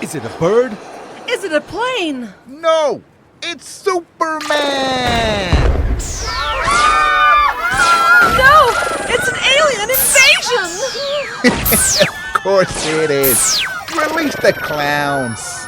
Is it a bird? Is it a plane? No! It's Superman! No! It's an alien invasion! Of course it is. Release the clowns.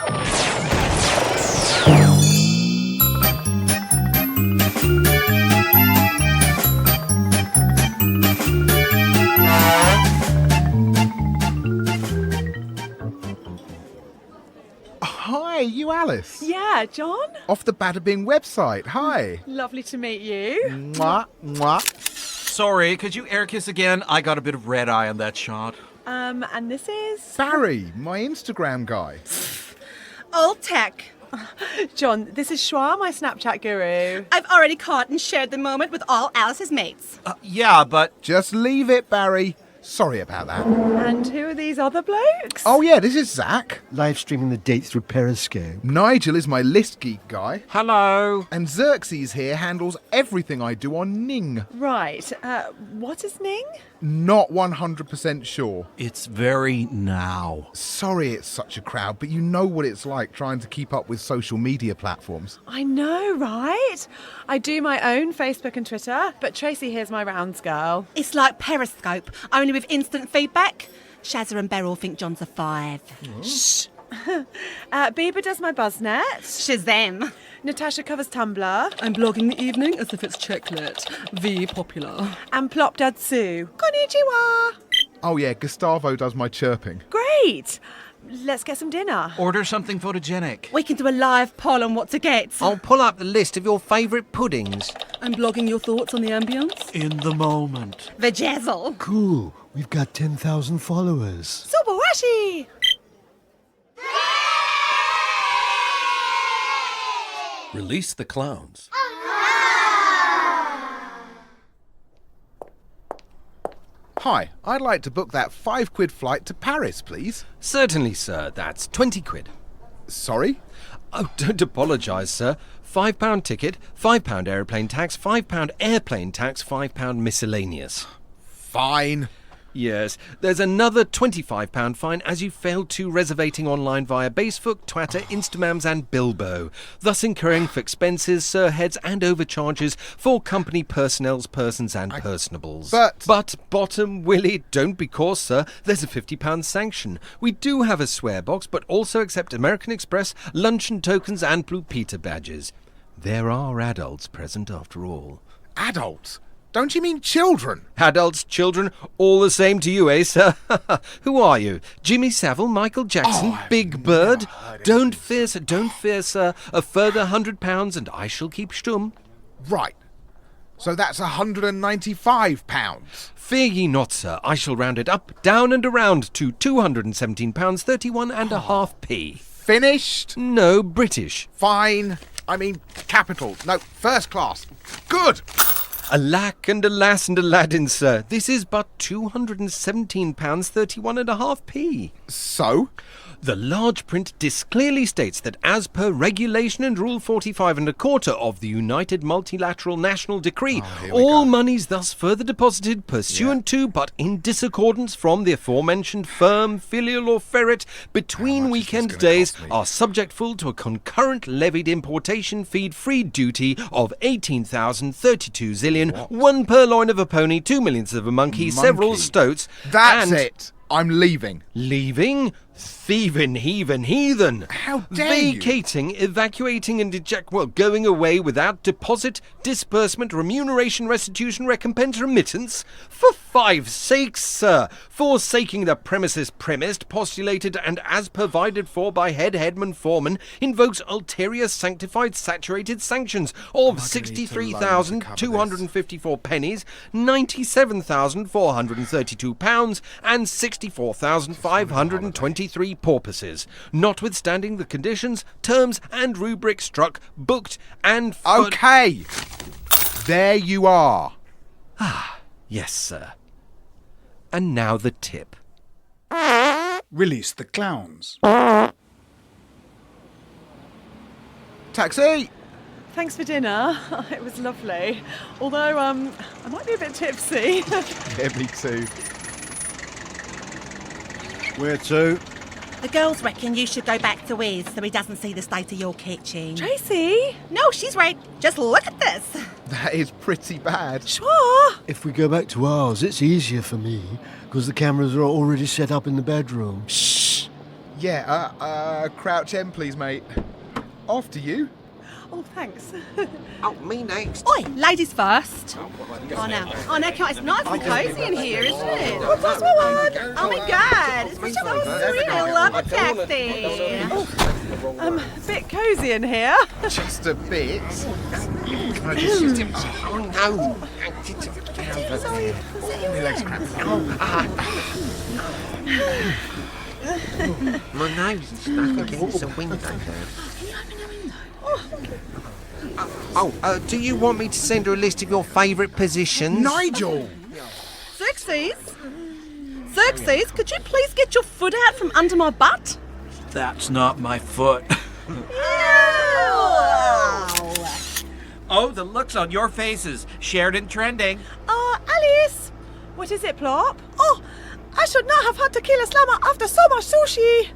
Hi, you Alice? Yeah, John? Off the Bada Bing website. Hi. Lovely to meet you. Mwah, mwah. Sorry, could you air kiss again? I got a bit of red eye on that shot. And this is? Barry, my Instagram guy. Old tech. John, this is Schwa, my Snapchat guru. I've already caught and shared the moment with all Alice's mates. Yeah, but... Just leave it, Barry. Sorry about that. And who are these other blokes? Oh yeah, this is Zach. Live streaming the dates through Periscope. Nigel is my list geek guy. Hello. And Xerxes here handles everything I do on Ning. Right. What is Ning? Not 100% sure. It's very now. Sorry it's such a crowd, but you know what it's like trying to keep up with social media platforms. I know, right? I do my own Facebook and Twitter, but Tracy here's my rounds girl. It's like Periscope, only with instant feedback. Shazza and Beryl think John's a 5. Shh. Bieber does my Buzznet. Shazam. Natasha covers Tumblr. I'm blogging the evening as if it's chocolate. V popular. And Plop Dad Sue. Konnichiwa. Oh yeah, Gustavo does my chirping. Great. Let's get some dinner. Order something photogenic. We can do a live poll on what to get. I'll pull up the list of your favourite puddings. I'm blogging your thoughts on the ambience. In the moment. The jazzle. Cool. We've got 10,000 followers. Subawashi. Release the clowns. Hi, I'd like to book that £5 flight to Paris, please. Certainly, sir. That's 20 quid. Sorry? Oh, don't apologise, sir. £5 ticket, £5 aeroplane tax, £5 airplane tax, £5 miscellaneous. Fine. Yes, there's another £25 fine as you failed to reservating online via Basefoot, Twitter, Instamams and Bilbo, thus incurring for expenses, surheads and overcharges for company personnels, persons and personables. But bottom, Willie, don't be coarse, sir. There's a £50 sanction. We do have a swear box, but also accept American Express, luncheon tokens and Blue Peter badges. There are adults present after all. adults? Don't you mean children? Adults, children, all the same to you, eh, sir? Who are you? Jimmy Savile, Michael Jackson, Big Bird? Don't fear, sir. A further £100 and I shall keep stum. Right. So that's £195. Fear ye not, sir. I shall round it up, down and around to £217.31 and a half p. Finished? No, British. Fine. I mean, capital. No, first class. Good. Alack and alas and Aladdin, sir. This is but £217.31 and a half p. So? The large print disc clearly states that as per Regulation and Rule 45 and a quarter of the United Multilateral National Decree, all monies thus further deposited pursuant to but in discordance from the aforementioned firm, filial or ferret between weekend days are subject full to a concurrent levied importation feed-free duty of 18,032 zillion, 1 purloin of a pony, 2 millions of a monkey, several stoats. That's it. I'm leaving. Leaving? Thieving, heathen. How dare you? Vacating, evacuating and going away without deposit, disbursement, remuneration, restitution, recompense, remittance? For 5 sakes, sir! Forsaking the premises premised, postulated and as provided for by headman, foreman, invokes ulterior sanctified saturated sanctions of 63,254 pennies, 97,432 pounds and 64,523 porpoises, notwithstanding the conditions, terms and rubric struck, booked and... Okay! There you are. Yes, sir. And now the tip. Release the clowns. Taxi! Thanks for dinner. It was lovely. Although, I might be a bit tipsy. Yeah, me too. Where to? The girls reckon you should go back to his so he doesn't see the state of your kitchen. Tracy? No, she's right. Just look at this. That is pretty bad. Sure. If we go back to ours, it's easier for me, because the cameras are already set up in the bedroom. Shh. Yeah, crouch in, please, mate. After you. Oh, thanks. Oh, me next. Oi, ladies first. Oh, now, it's nice and cosy in here, isn't it? What's this one? Oh, my God. It's such a surreal love taxi. A bit cosy in here. Just a bit. Oh, no. My legs cramped. My nose is stuck against the window there. Do you want me to send her a list of your favourite positions? Nigel! Xerxes? Xerxes, could you please get your foot out from under my butt? That's not my foot. Oh, the looks on your faces. Shared and trending. Alice. What is it, Plop? Oh, I should not have had tequila slammer after so much sushi.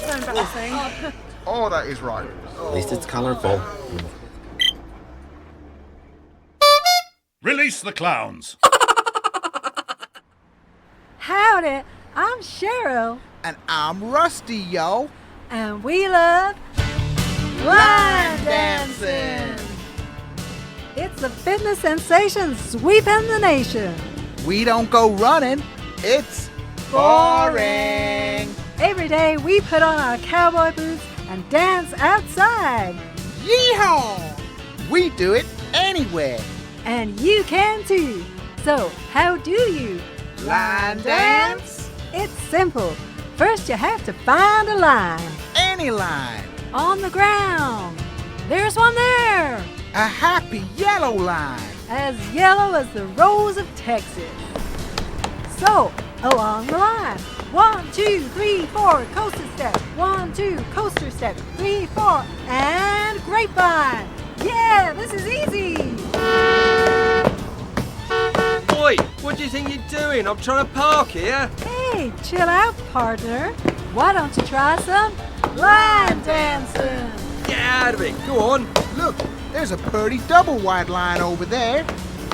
So embarrassing. Oh, that is right. At least it's colourful. Release the clowns. Howdy, I'm Cheryl, And I'm Rusty, yo. and we love line dancing. It's the fitness sensation sweeping the nation. We don't go running. It's boring. Every day we put on our cowboy boots and dance outside. Yeehaw! We do it anywhere. And you can too. So, how do you? Line dance. It's simple. First you have to find a line. Any line. On the ground. There's one there. A happy yellow line. As yellow as the rose of Texas. So, along the line. 1, 2, 3, 4, coaster step. 1, 2, coaster step. 3, 4, and grapevine. Yeah, this is easy. Oi, what do you think you're doing? I'm trying to park here. Hey, chill out, partner. Why don't you try some line dancing? Get out of it. Go on. Look, there's a pretty double wide line over there.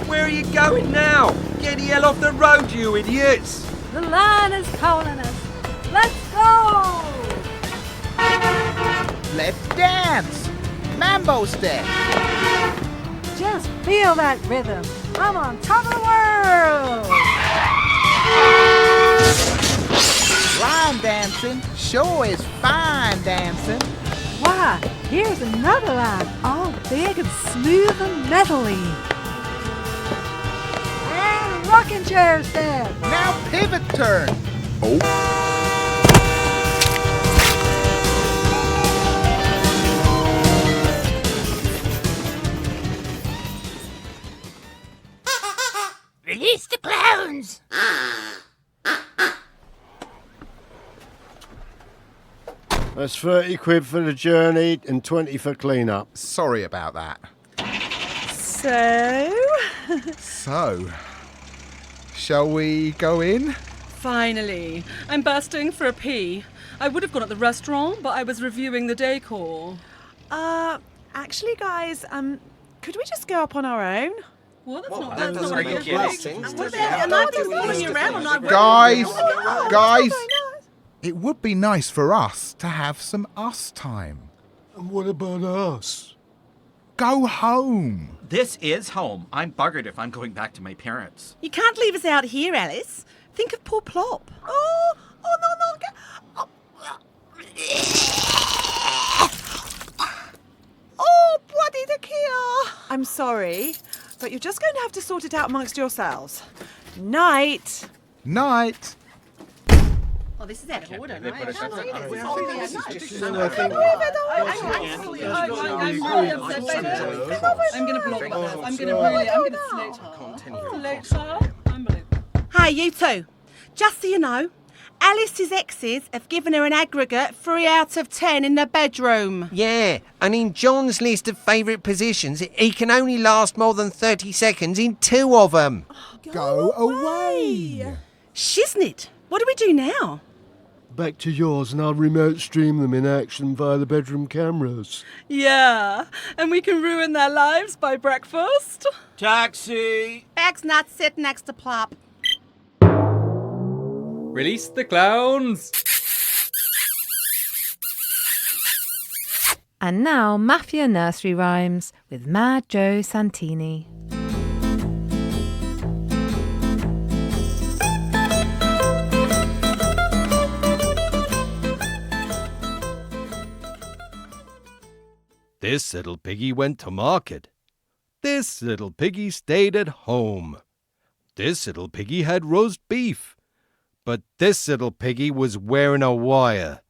Where are you going now? Get the hell off the road, you idiots. The line is calling us. Let's go! Let's dance. Mambo step. Just feel that rhythm. I'm on top of the world. Line dancing sure is fine dancing. Why, here's another line, all big and smooth and metally. And rocking chair step. Now pivot turn. Release the clowns! That's 30 quid for the journey and 20 for clean-up. Sorry about that. So? Shall we go in? Finally. I'm bursting for a pee. I would have gone at the restaurant, but I was reviewing the decor. Actually, guys, could we just go up on our own? Well, that's not That doesn't very make good. any sense. What about, and I'm just following you around. I'm not Guys, it would be nice for us to have some us time. And what about us? Go home. This is home. I'm buggered if I'm going back to my parents. You can't leave us out here, Alice. Think of poor Plop. No. Oh, bloody tequila. I'm sorry, but you're just going to have to sort it out amongst yourselves. Night. Night. Oh, this is out of order, right? I'm really upset, baby. Later. Unbelievable. Hey, you two. Just so you know, Alice's exes have given her an aggregate 3 out of 10 in the bedroom. Yeah, and in John's list of favourite positions, he can only last more than 30 seconds in 2 of them. Go away. Shiznit, what do we do now? Back to yours, and I'll remote stream them in action via the bedroom cameras. Yeah, and we can ruin their lives by breakfast. Taxi! Bag's nuts, sit next to Plop. Release the clowns! And now, Mafia Nursery Rhymes with Mad Joe Santini. This little piggy went to market. This little piggy stayed at home. This little piggy had roast beef. But this little piggy was wearing a wire.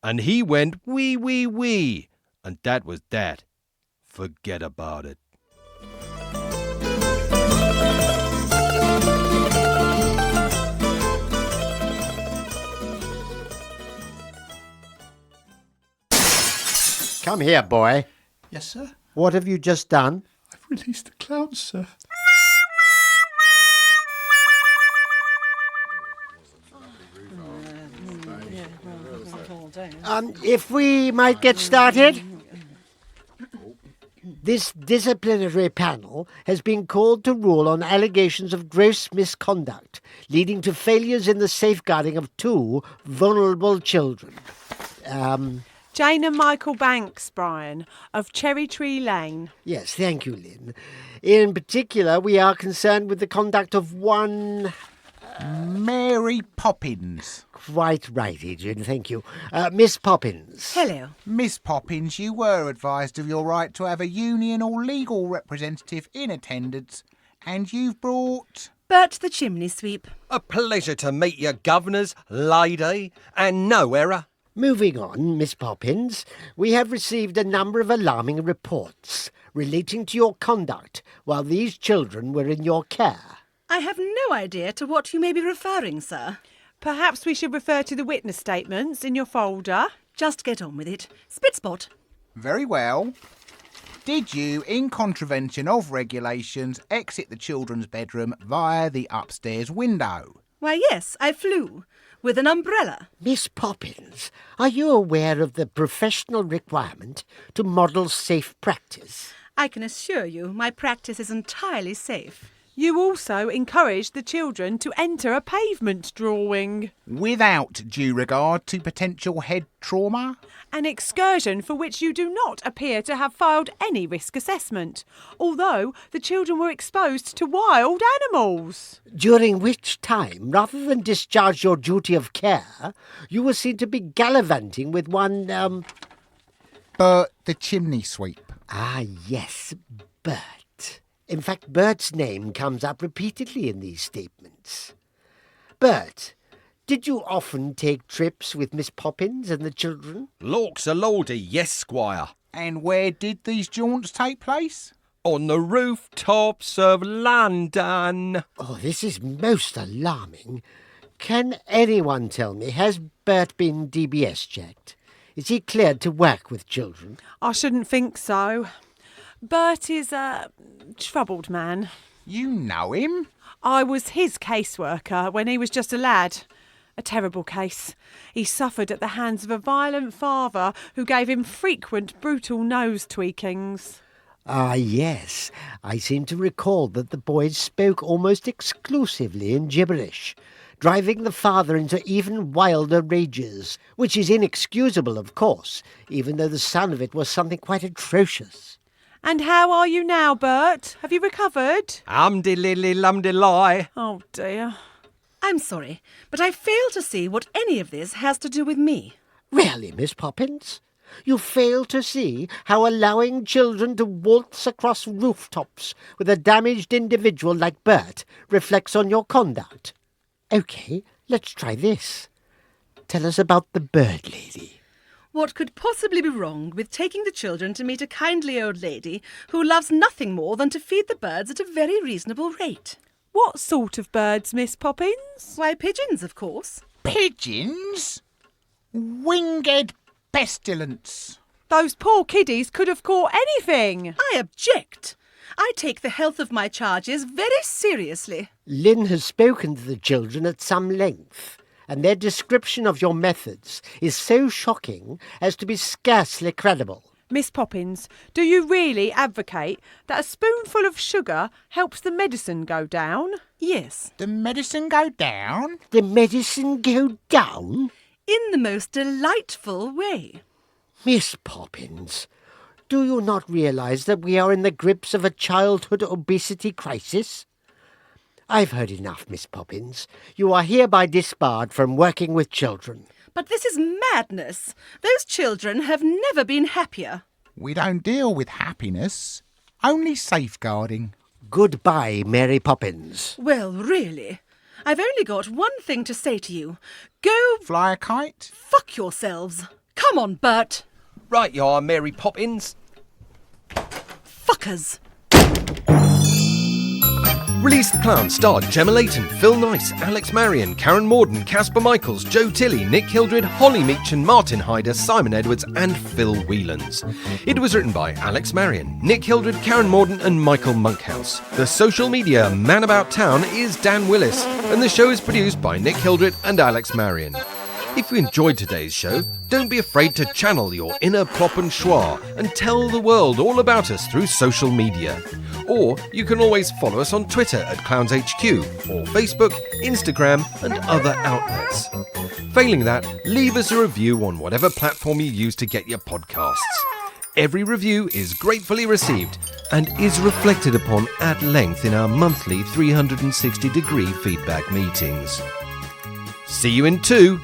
And he went wee, wee, wee. And that was that. Forget about it. Come here, boy. Yes, sir. What have you just done? I've released the clowns, sir. If we might get started. This disciplinary panel has been called to rule on allegations of gross misconduct, leading to failures in the safeguarding of 2 vulnerable children. Jane and Michael Banks, Brian, of Cherry Tree Lane. Yes, thank you, Lynn. In particular, we are concerned with the conduct of one... Mary Poppins. Quite right, Adrian, thank you. Miss Poppins. Hello. Miss Poppins, you were advised of your right to have a union or legal representative in attendance, and you've brought... Bert the chimney sweep. A pleasure to meet you, governors, lady, and no error. Moving on, Miss Poppins, we have received a number of alarming reports relating to your conduct while these children were in your care. I have no idea to what you may be referring, sir. Perhaps we should refer to the witness statements in your folder. Just get on with it. Spitspot. Very well. Did you, in contravention of regulations, exit the children's bedroom via the upstairs window? Why, yes, I flew. With an umbrella. Miss Poppins, are you aware of the professional requirement to model safe practice? I can assure you my practice is entirely safe. You also encouraged the children to enter a pavement drawing. Without due regard to potential head trauma? An excursion for which you do not appear to have filed any risk assessment, although the children were exposed to wild animals. During which time, rather than discharge your duty of care, you were seen to be gallivanting with one, Bert the chimney sweep. Ah, yes, Bert. In fact, Bert's name comes up repeatedly in these statements. Bert, did you often take trips with Miss Poppins and the children? Lawks a lordy, yes, squire. And where did these jaunts take place? On the rooftops of London. Oh, this is most alarming. Can anyone tell me, has Bert been DBS checked? Is he cleared to work with children? I shouldn't think so. Bert is a troubled man. You know him? I was his caseworker when he was just a lad. A terrible case. He suffered at the hands of a violent father who gave him frequent brutal nose tweakings. Ah, yes. I seem to recall that the boys spoke almost exclusively in gibberish, driving the father into even wilder rages, which is inexcusable, of course, even though the sound of it was something quite atrocious. And how are you now, Bert? Have you recovered? Umdi-lilly-lumdi-lie. Oh, dear. I'm sorry, but I fail to see what any of this has to do with me. Really, Miss Poppins? You fail to see how allowing children to waltz across rooftops with a damaged individual like Bert reflects on your conduct? OK, let's try this. Tell us about the bird lady. What could possibly be wrong with taking the children to meet a kindly old lady who loves nothing more than to feed the birds at a very reasonable rate? What sort of birds, Miss Poppins? Why, pigeons, of course. Pigeons? Winged pestilence. Those poor kiddies could have caught anything. I object. I take the health of my charges very seriously. Lynn has spoken to the children at some length, and their description of your methods is so shocking as to be scarcely credible. Miss Poppins, do you really advocate that a spoonful of sugar helps the medicine go down? Yes. The medicine go down? The medicine go down? In the most delightful way. Miss Poppins, do you not realise that we are in the grips of a childhood obesity crisis? I've heard enough, Miss Poppins. You are hereby disbarred from working with children. But this is madness. Those children have never been happier. We don't deal with happiness, only safeguarding. Goodbye, Mary Poppins. Well, really, I've only got one thing to say to you. Go... Fly a kite? Fuck yourselves. Come on, Bert. Right you are, Mary Poppins. Fuckers. Release the Clown starred Gemma Layton, Phil Nice, Alex Marion, Karen Morden, Casper Michaels, Joe Tilley, Nick Hildred, Holly Meachin, Martin Hyder, Simon Edwards and Phil Whelans. It was written by Alex Marion, Nick Hildred, Karen Morden and Michael Monkhouse. The social media man about town is Dan Willis, and the show is produced by Nick Hildred and Alex Marion. If you enjoyed today's show, don't be afraid to channel your inner plop and schwa and tell the world all about us through social media. Or you can always follow us on Twitter at ClownsHQ, or Facebook, Instagram and other outlets. Failing that, leave us a review on whatever platform you use to get your podcasts. Every review is gratefully received and is reflected upon at length in our monthly 360-degree feedback meetings. See you in 2.